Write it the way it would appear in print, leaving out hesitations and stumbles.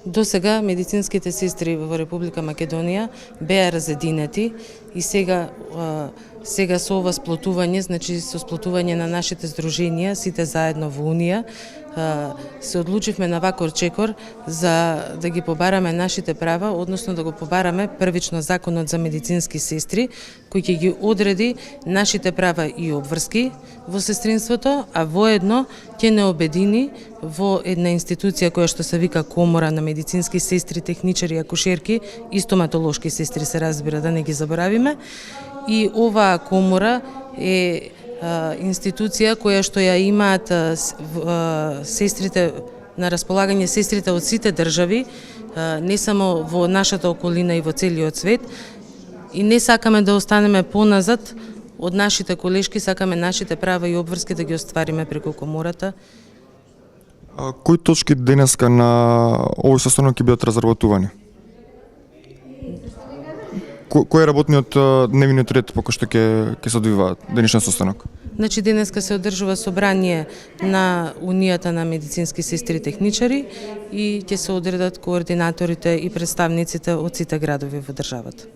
До сега медицинските сестри во Република Македонија беа разединети и сега со ова сплотување, значи со сплотување на нашите здруженија, сите заедно во Унија, се одлучивме на вакор чекор за да ги побараме нашите права, односно да го побараме првично законот за медицински сестри, кој ќе ги одреди нашите права и обврски во сестринството, а воедно ќе не обедини во една институција која што се вика Комора на медицински сестри, техничари, акушерки и стоматолошки сестри, се разбира, да не ги заборавиме. И оваа комора е институција која што ја имаат сестрите на располагање, сестрите од сите држави, не само во нашата околина и во целиот свет. И не сакаме да останеме поназад од нашите колешки, сакаме нашите права и обврски да ги оствариме преку комората. Кои точки денеска на овој состанок ќе бидат разработувани? Кој е работниот дневниот ред по кој што ќе се одвива денешниот состанок? Значи денеска се одржува собрание на Унијата на медицински сестри и техничари и ќе се одредат координаторите и представниците од сите градови во државата.